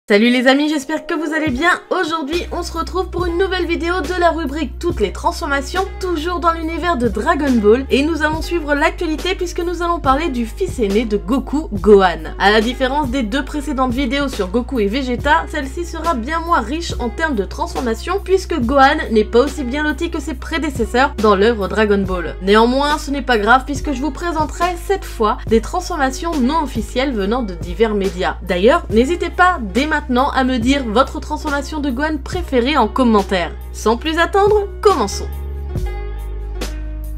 Salut les amis, j'espère que vous allez bien. Aujourd'hui, on se retrouve pour une nouvelle vidéo de la rubrique Toutes les transformations, toujours dans l'univers de Dragon Ball. Et nous allons suivre l'actualité puisque nous allons parler du fils aîné de Goku, Gohan. À la différence des deux précédentes vidéos sur Goku et Vegeta, celle-ci sera bien moins riche en termes de transformation puisque Gohan n'est pas aussi bien loti que ses prédécesseurs dans l'œuvre Dragon Ball. Néanmoins, ce n'est pas grave puisque je vous présenterai cette fois des transformations non officielles venant de divers médias. D'ailleurs, n'hésitez pas dès maintenant à me dire votre transformation de Gohan préférée en commentaire. Sans plus attendre, commençons.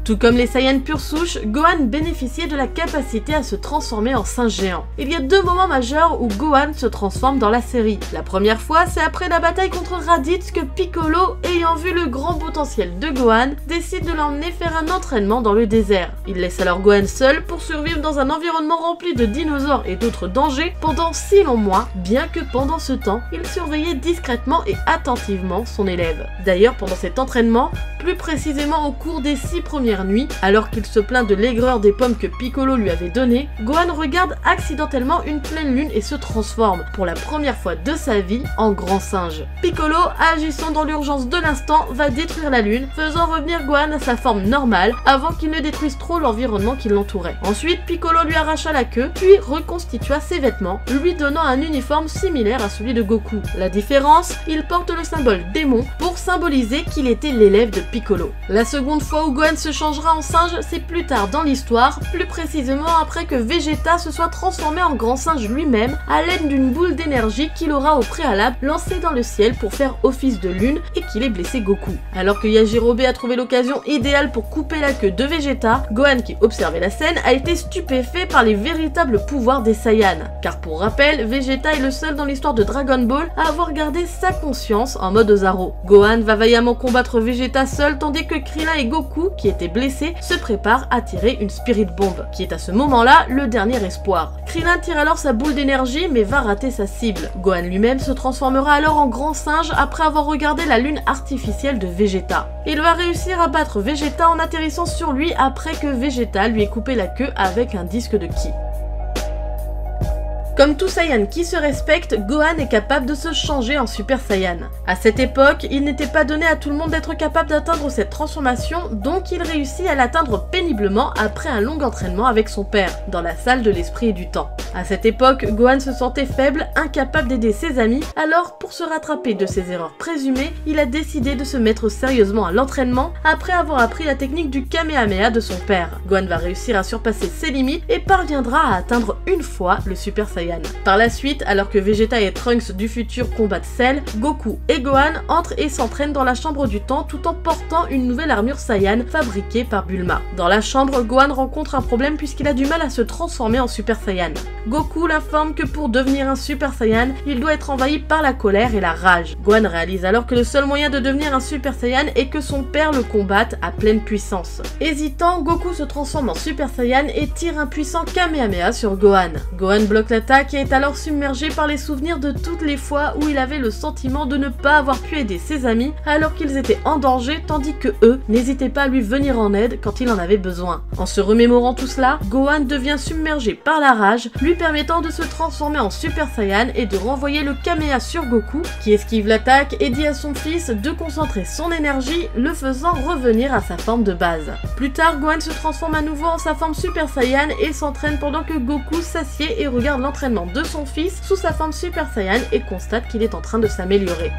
Tout comme les Saiyans pure souche, Gohan bénéficiait de la capacité à se transformer en singe géant. Il y a deux moments majeurs où Gohan se transforme dans la série. La première fois, c'est après la bataille contre Raditz que Piccolo, ayant vu le grand potentiel de Gohan, décide de l'emmener faire un entraînement dans le désert. Il laisse alors Gohan seul pour survivre dans un environnement rempli de dinosaures et d'autres dangers pendant 6 longs mois, bien que pendant ce temps, il surveillait discrètement et attentivement son élève. D'ailleurs, pendant cet entraînement, plus précisément au cours des 6 premières nuit, alors qu'il se plaint de l'aigreur des pommes que Piccolo lui avait données, Gohan regarde accidentellement une pleine lune et se transforme, pour la première fois de sa vie, en grand singe. Piccolo, agissant dans l'urgence de l'instant, va détruire la lune, faisant revenir Gohan à sa forme normale, avant qu'il ne détruise trop l'environnement qui l'entourait. Ensuite, Piccolo lui arracha la queue, puis reconstitua ses vêtements, lui donnant un uniforme similaire à celui de Goku. La différence, il porte le symbole démon pour symboliser qu'il était l'élève de Piccolo. La seconde fois où Gohan se changera en singe, c'est plus tard dans l'histoire, plus précisément après que Vegeta se soit transformé en grand singe lui-même à l'aide d'une boule d'énergie qu'il aura au préalable lancée dans le ciel pour faire office de lune et qu'il ait blessé Goku. Alors que Yajirobe a trouvé l'occasion idéale pour couper la queue de Vegeta, Gohan qui observait la scène a été stupéfait par les véritables pouvoirs des Saiyans. Car pour rappel, Vegeta est le seul dans l'histoire de Dragon Ball à avoir gardé sa conscience en mode Ozaru. Gohan va vaillamment combattre Vegeta seul tandis que Krillin et Goku, qui étaient blessé, se prépare à tirer une Spirit Bomb, qui est à ce moment-là le dernier espoir. Krillin tire alors sa boule d'énergie mais va rater sa cible. Gohan lui-même se transformera alors en grand singe après avoir regardé la lune artificielle de Vegeta. Il va réussir à battre Vegeta en atterrissant sur lui après que Vegeta lui ait coupé la queue avec un disque de ki. Comme tout Saiyan qui se respecte, Gohan est capable de se changer en Super Saiyan. À cette époque, il n'était pas donné à tout le monde d'être capable d'atteindre cette transformation, donc il réussit à l'atteindre péniblement après un long entraînement avec son père, dans la salle de l'esprit et du temps. À cette époque, Gohan se sentait faible, incapable d'aider ses amis, alors pour se rattraper de ses erreurs présumées, il a décidé de se mettre sérieusement à l'entraînement après avoir appris la technique du Kamehameha de son père. Gohan va réussir à surpasser ses limites et parviendra à atteindre une fois le Super Saiyan. Par la suite, alors que Vegeta et Trunks du futur combattent Cell, Goku et Gohan entrent et s'entraînent dans la chambre du temps tout en portant une nouvelle armure Saiyan fabriquée par Bulma. Dans la chambre, Gohan rencontre un problème puisqu'il a du mal à se transformer en Super Saiyan. Goku l'informe que pour devenir un Super Saiyan, il doit être envahi par la colère et la rage. Gohan réalise alors que le seul moyen de devenir un Super Saiyan est que son père le combatte à pleine puissance. Hésitant, Goku se transforme en Super Saiyan et tire un puissant Kamehameha sur Gohan. Gohan bloque l'attaque et est alors submergé par les souvenirs de toutes les fois où il avait le sentiment de ne pas avoir pu aider ses amis alors qu'ils étaient en danger tandis que eux n'hésitaient pas à lui venir en aide quand il en avait besoin. En se remémorant tout cela, Gohan devient submergé par la rage, lui permettant de se transformer en Super Saiyan et de renvoyer le Kamehameha sur Goku qui esquive l'attaque et dit à son fils de concentrer son énergie, le faisant revenir à sa forme de base. Plus tard, Gohan se transforme à nouveau en sa forme Super Saiyan et s'entraîne pendant que Goku s'assied et regarde l'entraînement de son fils sous sa forme Super Saiyan et constate qu'il est en train de s'améliorer.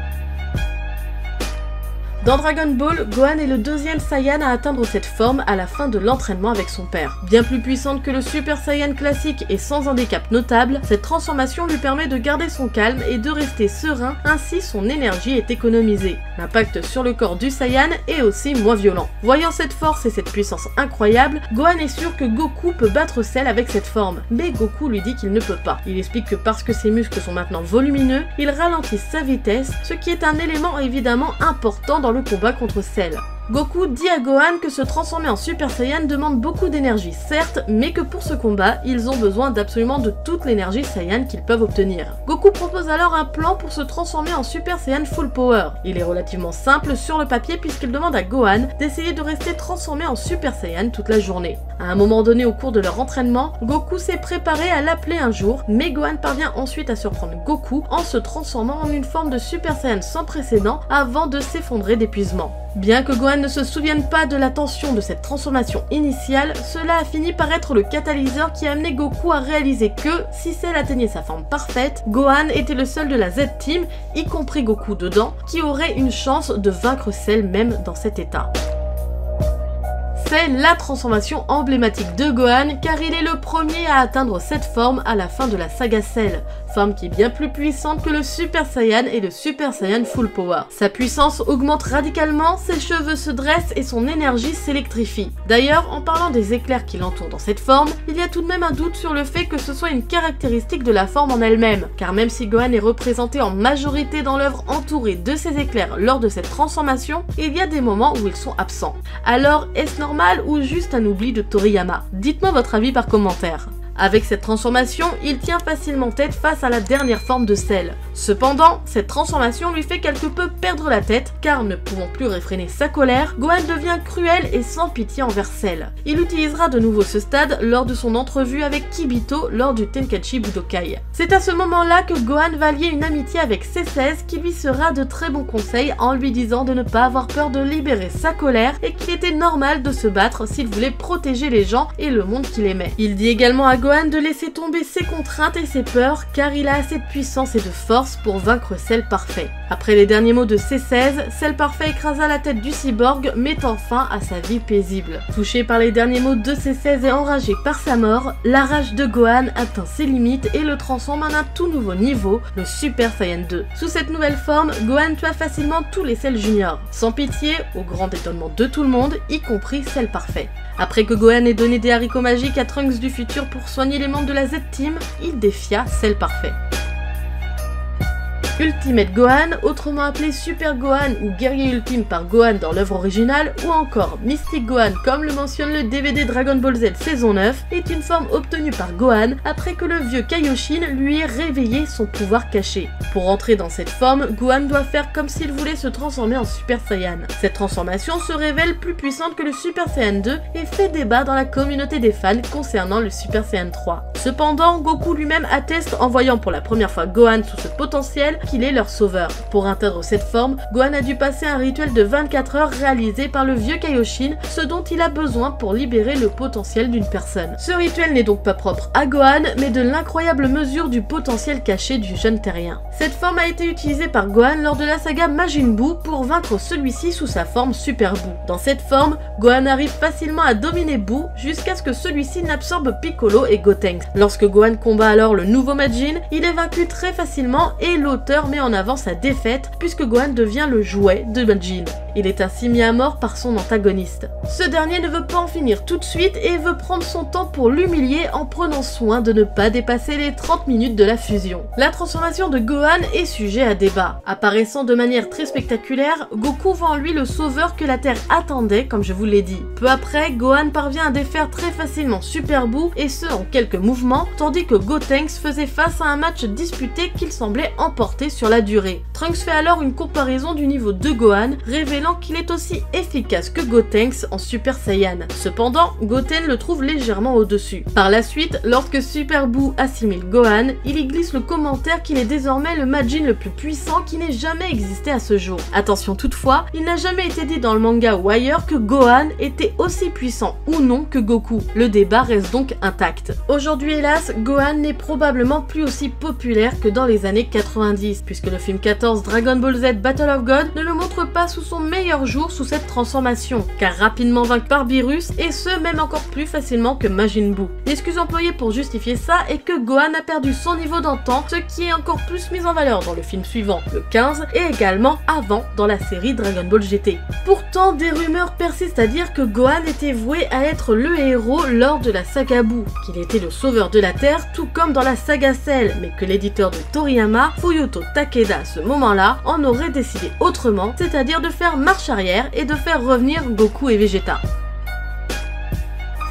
Dans Dragon Ball, Gohan est le deuxième Saiyan à atteindre cette forme à la fin de l'entraînement avec son père. Bien plus puissante que le Super Saiyan classique et sans handicap notable, cette transformation lui permet de garder son calme et de rester serein, ainsi son énergie est économisée. L'impact sur le corps du Saiyan est aussi moins violent. Voyant cette force et cette puissance incroyable, Gohan est sûr que Goku peut battre Cell avec cette forme, mais Goku lui dit qu'il ne peut pas. Il explique que parce que ses muscles sont maintenant volumineux, il ralentit sa vitesse, ce qui est un élément évidemment important dans le combat contre Cell. Goku dit à Gohan que se transformer en Super Saiyan demande beaucoup d'énergie, certes, mais que pour ce combat, ils ont besoin d'absolument de toute l'énergie Saiyan qu'ils peuvent obtenir. Goku propose alors un plan pour se transformer en Super Saiyan Full Power. Il est relativement simple sur le papier puisqu'il demande à Gohan d'essayer de rester transformé en Super Saiyan toute la journée. À un moment donné au cours de leur entraînement, Goku s'est préparé à l'appeler un jour, mais Gohan parvient ensuite à surprendre Goku en se transformant en une forme de Super Saiyan sans précédent avant de s'effondrer d'épuisement. Bien que Gohan ne se souvienne pas de la tension de cette transformation initiale, cela a fini par être le catalyseur qui a amené Goku à réaliser que, si Cell atteignait sa forme parfaite, Gohan était le seul de la Z-Team, y compris Goku dedans, qui aurait une chance de vaincre Cell même dans cet état. C'est la transformation emblématique de Gohan car il est le premier à atteindre cette forme à la fin de la saga Cell, forme qui est bien plus puissante que le Super Saiyan et le Super Saiyan Full Power. Sa puissance augmente radicalement, ses cheveux se dressent et son énergie s'électrifie. D'ailleurs, en parlant des éclairs qui l'entourent dans cette forme, il y a tout de même un doute sur le fait que ce soit une caractéristique de la forme en elle-même, car même si Gohan est représenté en majorité dans l'œuvre entouré de ces éclairs lors de cette transformation, il y a des moments où ils sont absents. Alors, est-ce normal ou juste un oubli de Toriyama? Dites-moi votre avis par commentaire. Avec cette transformation, il tient facilement tête face à la dernière forme de Cell. Cependant, cette transformation lui fait quelque peu perdre la tête, car ne pouvant plus réfréner sa colère, Gohan devient cruel et sans pitié envers Cell. Il utilisera de nouveau ce stade lors de son entrevue avec Kibito lors du Tenkaichi Budokai. C'est à ce moment-là que Gohan va lier une amitié avec C16 qui lui sera de très bons conseils en lui disant de ne pas avoir peur de libérer sa colère et qu'il était normal de se battre s'il voulait protéger les gens et le monde qu'il aimait. Il dit également à Gohan de laisser tomber ses contraintes et ses peurs car il a assez de puissance et de force pour vaincre Cell Parfait. Après les derniers mots de C16, Cell Parfait écrasa la tête du cyborg, mettant fin à sa vie paisible. Touché par les derniers mots de C16 et enragé par sa mort, la rage de Gohan atteint ses limites et le transforme en un tout nouveau niveau, le Super Saiyan 2. Sous cette nouvelle forme, Gohan tua facilement tous les Cell Junior, sans pitié, au grand étonnement de tout le monde, y compris Cell Parfait. Après que Gohan ait donné des haricots magiques à Trunks du futur pour soigner les membres de la Z-Team, il défia Cell Parfait. Ultimate Gohan, autrement appelé Super Gohan ou Guerrier Ultime par Gohan dans l'œuvre originale, ou encore Mystic Gohan comme le mentionne le DVD Dragon Ball Z saison 9, est une forme obtenue par Gohan après que le vieux Kaioshin lui ait réveillé son pouvoir caché. Pour entrer dans cette forme, Gohan doit faire comme s'il voulait se transformer en Super Saiyan. Cette transformation se révèle plus puissante que le Super Saiyan 2 et fait débat dans la communauté des fans concernant le Super Saiyan 3. Cependant, Goku lui-même atteste en voyant pour la première fois Gohan sous ce potentiel qu'il est leur sauveur. Pour atteindre cette forme, Gohan a dû passer un rituel de 24 heures réalisé par le vieux Kaioshin, ce dont il a besoin pour libérer le potentiel d'une personne. Ce rituel n'est donc pas propre à Gohan, mais de l'incroyable mesure du potentiel caché du jeune terrien. Cette forme a été utilisée par Gohan lors de la saga Majin Buu pour vaincre celui-ci sous sa forme Super Buu. Dans cette forme, Gohan arrive facilement à dominer Buu jusqu'à ce que celui-ci n'absorbe Piccolo et Gotenks. Lorsque Gohan combat alors le nouveau Majin, il est vaincu très facilement et l'auteur met en avant sa défaite puisque Gohan devient le jouet de Majin. Il est ainsi mis à mort par son antagoniste. Ce dernier ne veut pas en finir tout de suite et veut prendre son temps pour l'humilier en prenant soin de ne pas dépasser les 30 minutes de la fusion. La transformation de Gohan est sujet à débat. Apparaissant de manière très spectaculaire, Goku voit en lui le sauveur que la Terre attendait, comme je vous l'ai dit. Peu après, Gohan parvient à défaire très facilement Super Buu et ce en quelques mouvements, tandis que Gotenks faisait face à un match disputé qu'il semblait emporter sur la durée. Trunks fait alors une comparaison du niveau de Gohan, révélant qu'il est aussi efficace que Gotenks en Super Saiyan. Cependant, Goten le trouve légèrement au-dessus. Par la suite, lorsque Super Buu assimile Gohan, il y glisse le commentaire qu'il est désormais le Majin le plus puissant qui n'ait jamais existé à ce jour. Attention toutefois, il n'a jamais été dit dans le manga ou ailleurs que Gohan était aussi puissant ou non que Goku. Le débat reste donc intact. Aujourd'hui hélas, Gohan n'est probablement plus aussi populaire que dans les années 90, puisque le film 14 Dragon Ball Z Battle of God ne le montre pas sous son meilleur jour sous cette transformation, car rapidement vaincu par Beerus, et ce même encore plus facilement que Majin Buu. L'excuse employée pour justifier ça est que Gohan a perdu son niveau d'antan, ce qui est encore plus mis en valeur dans le film suivant, le 15, et également avant dans la série Dragon Ball GT. Pourtant, des rumeurs persistent à dire que Gohan était voué à être le héros lors de la saga Buu, qu'il était le sauveur de la Terre, tout comme dans la saga Cell, mais que l'éditeur de Toriyama, Fuyuto Takeda, à ce moment-là, en aurait décidé autrement, c'est-à-dire de faire marche arrière et de faire revenir Goku et Vegeta.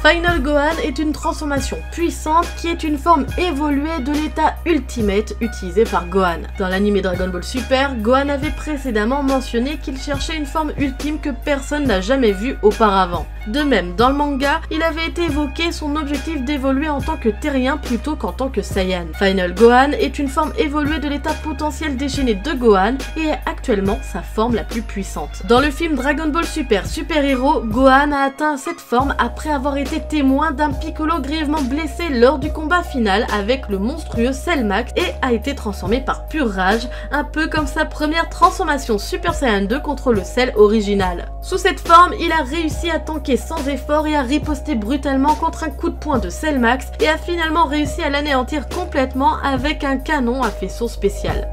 Final Gohan est une transformation puissante qui est une forme évoluée de l'état Ultimate utilisé par Gohan. Dans l'anime Dragon Ball Super, Gohan avait précédemment mentionné qu'il cherchait une forme ultime que personne n'a jamais vue auparavant. De même, dans le manga, il avait été évoqué son objectif d'évoluer en tant que terrien plutôt qu'en tant que Saiyan. Final Gohan est une forme évoluée de l'état potentiel déchaîné de Gohan et est actuellement sa forme la plus puissante. Dans le film Dragon Ball Super Super Hero, Gohan a atteint cette forme après avoir été témoin d'un Piccolo grièvement blessé lors du combat final avec le monstrueux Cell Max et a été transformé par pure rage, un peu comme sa première transformation Super Saiyan 2 contre le Cell original. Sous cette forme, il a réussi à tanker sans effort et à riposter brutalement contre un coup de poing de Cell Max et a finalement réussi à l'anéantir complètement avec un canon à faisceau spécial.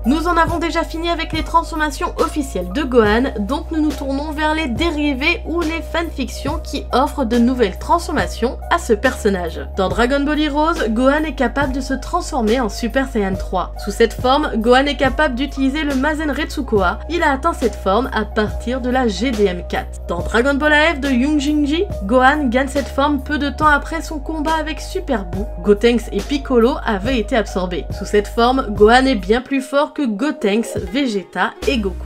Nous en avons déjà fini avec les transformations officielles de Gohan, donc nous nous tournons vers les dérivés ou les fanfictions qui offrent de nouvelles transformations à ce personnage. Dans Dragon Ball Heroes, Gohan est capable de se transformer en Super Saiyan 3. Sous cette forme, Gohan est capable d'utiliser le Mazen Retsukoa. Il a atteint cette forme à partir de la GDM4. Dans Dragon Ball AF de Young-Jinji, Gohan gagne cette forme peu de temps après son combat avec Super Buu. Gotenks et Piccolo avaient été absorbés. Sous cette forme, Gohan est bien plus fort que Gotenks, Vegeta et Goku.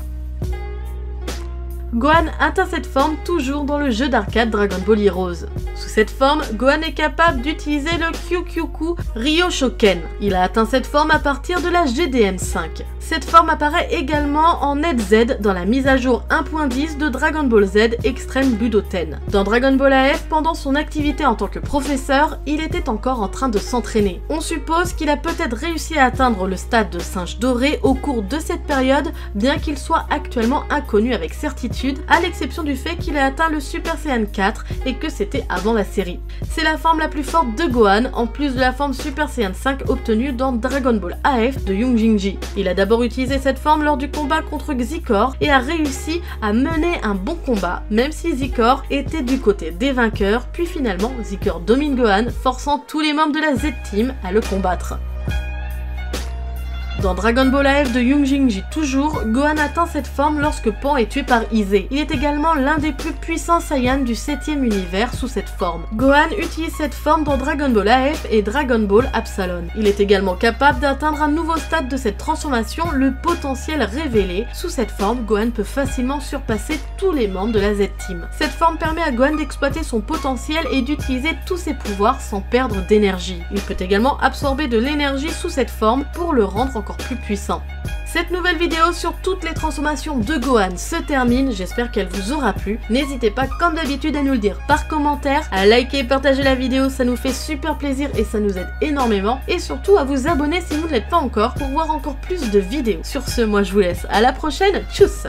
Gohan atteint cette forme toujours dans le jeu d'arcade Dragon Ball Heroes. Sous cette forme, Gohan est capable d'utiliser le Kyukyu Ryoshoken. Il a atteint cette forme à partir de la GDM5. Cette forme apparaît également en NetZ dans la mise à jour 1.10 de Dragon Ball Z Extreme Budoten. Dans Dragon Ball AF, pendant son activité en tant que professeur, il était encore en train de s'entraîner. On suppose qu'il a peut-être réussi à atteindre le stade de singe doré au cours de cette période, bien qu'il soit actuellement inconnu avec certitude, à l'exception du fait qu'il a atteint le Super Saiyan 4 et que c'était avant la série. C'est la forme la plus forte de Gohan, en plus de la forme Super Saiyan 5 obtenue dans Dragon Ball AF de Young-Jinji. Il a d'abord utilisé cette forme lors du combat contre Xicor et a réussi à mener un bon combat, même si Xicor était du côté des vainqueurs, puis finalement Xicor domine Gohan, forçant tous les membres de la Z-Team à le combattre. Dans Dragon Ball AF de Young-Jinji toujours, Gohan atteint cette forme lorsque Pan est tué par Ize. Il est également l'un des plus puissants Saiyans du 7e univers sous cette forme. Gohan utilise cette forme dans Dragon Ball AF et Dragon Ball Absalon. Il est également capable d'atteindre un nouveau stade de cette transformation, le potentiel révélé. Sous cette forme, Gohan peut facilement surpasser tous les membres de la Z-Team. Cette forme permet à Gohan d'exploiter son potentiel et d'utiliser tous ses pouvoirs sans perdre d'énergie. Il peut également absorber de l'énergie sous cette forme pour le rendre encore plus puissant. Cette nouvelle vidéo sur toutes les transformations de Gohan se termine, j'espère qu'elle vous aura plu. N'hésitez pas comme d'habitude à nous le dire par commentaire, à liker et partager la vidéo, ça nous fait super plaisir et ça nous aide énormément. Et surtout à vous abonner si vous ne l'êtes pas encore pour voir encore plus de vidéos. Sur ce, moi je vous laisse, à la prochaine, tchuss!